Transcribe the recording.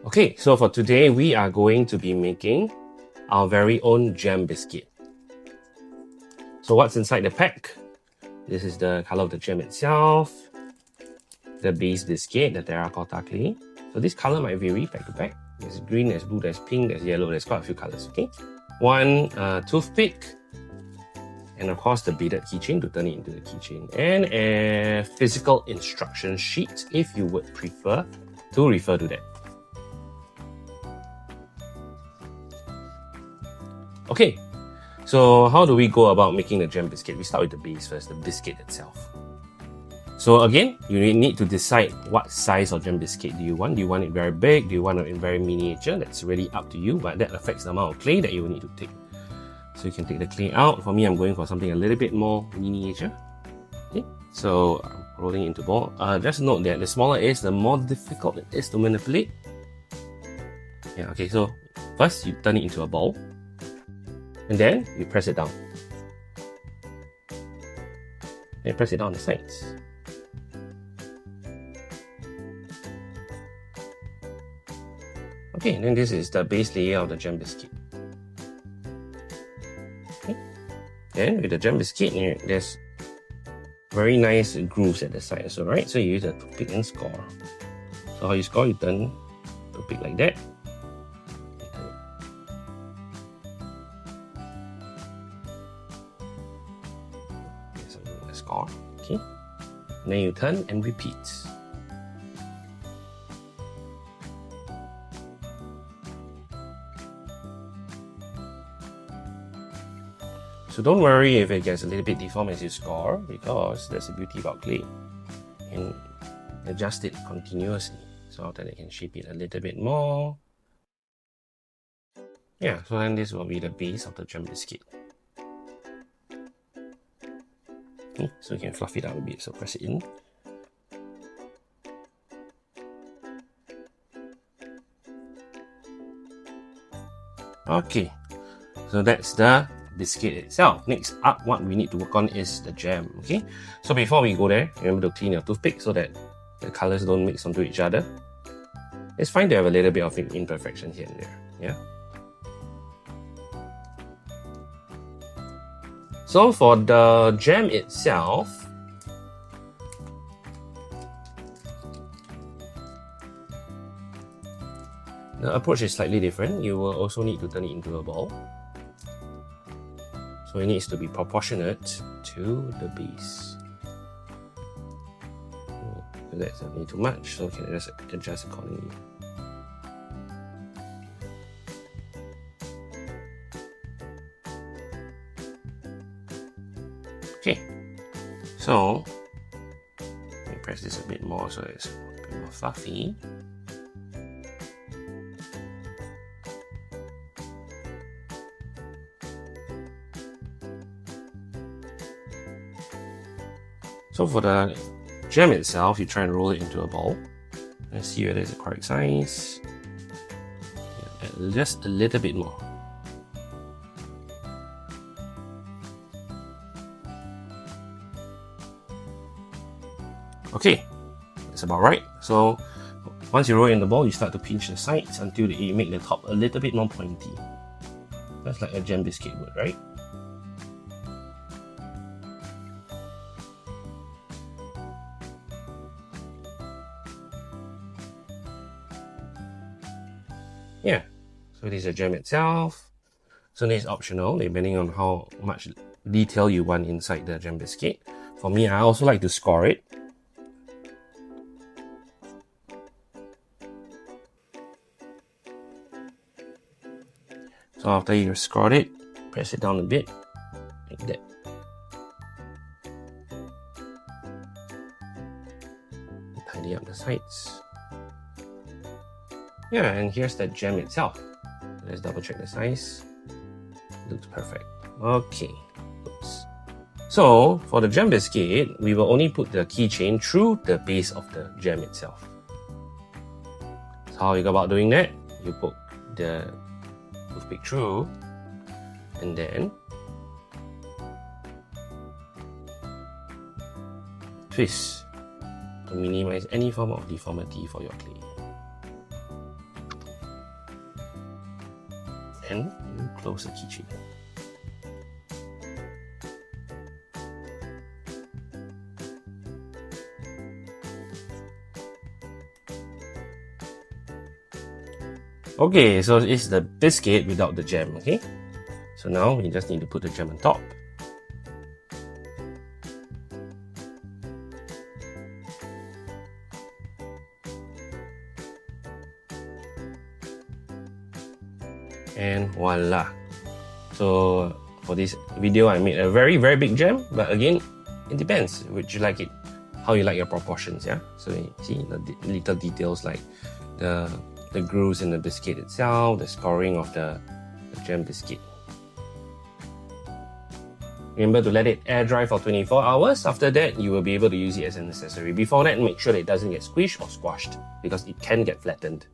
Okay, so for today, we are going to be making our very own gem biscuit. So what's inside the pack? This is the color of the gem itself, the base biscuit, the terracotta clay. So this color might vary pack to pack. There's green, there's blue, there's pink, there's yellow, there's quite a few colors, okay? One toothpick, and of course the beaded keychain to turn it into the keychain, and a physical instruction sheet if you would prefer to refer to that. Okay, so how do we go about making the gem biscuit? We start with the base first, the biscuit itself. So again, you need to decide what size of gem biscuit do you want. Do you want it very big? Do you want it very miniature? That's really up to you, but that affects the amount of clay that you will need to take. So you can take the clay out. For me, I'm going for something a little bit more miniature. Okay, so I'm rolling into ball. Just note that the smaller it is, the more difficult it is to manipulate. Yeah, okay, so first you turn it into a ball, and then you press it down. And press it down the sides. Okay, and then this is the base layer of the gem biscuit. Okay. Then with the gem biscuit, there's very nice grooves at the side also, right? So you use a toothpick and score. So how you score, you turn the toothpick like that. So you score, okay? And then you turn and repeat. So don't worry if it gets a little bit deformed as you score, because that's the beauty about clay. You can adjust it continuously so that it can shape it a little bit more. Yeah, so then this will be the base of the gem biscuit. Okay, so you can fluff it out a bit, so press it in. Okay, so that's the biscuit itself. Next up, what we need to work on is the gem. Okay, so before we go there, remember to clean your toothpick so that the colors don't mix onto each other. It's fine to have a little bit of imperfection here and there. Yeah. So for the gem itself, the approach is slightly different. You will also need to turn it into a ball. So it needs to be proportionate to the base. So that's not too much, so you can just adjust accordingly. Okay, so let me press this a bit more so it's a bit more fluffy. So for the gem itself, you try and roll it into a ball and see whether it's the correct size. Yeah, just a little bit more. Okay, that's about right. So once you roll it in the ball, you start to pinch the sides until you make the top a little bit more pointy. That's like a gem biscuit would, right? Yeah, so this is a gem itself. So this is optional depending on how much detail you want inside the gem biscuit. For me, I also like to score it. So after you scored it, press it down a bit, like that. Tidy up the sides. Yeah, and here's the gem itself. Let's double check the size. Looks perfect. Okay. Oops. So for the gem biscuit, we will only put the keychain through the base of the gem itself. So how you go about doing that? You poke the toothpick through, and then twist to minimize any form of deformity for your clay. and you close the keychain. Okay, so it's the biscuit without the gem, okay? So now you just need to put the gem on top. And voila. So for this video, I made a very big gem, but again, it depends. Would you like it, how you like your proportions, yeah? So you see the little details like the grooves in the biscuit itself, the scoring of the gem biscuit. Remember to let it air dry for 24 hours. After that, you will be able to use it as an accessory. Before that, make sure that it doesn't get squished or squashed because it can get flattened.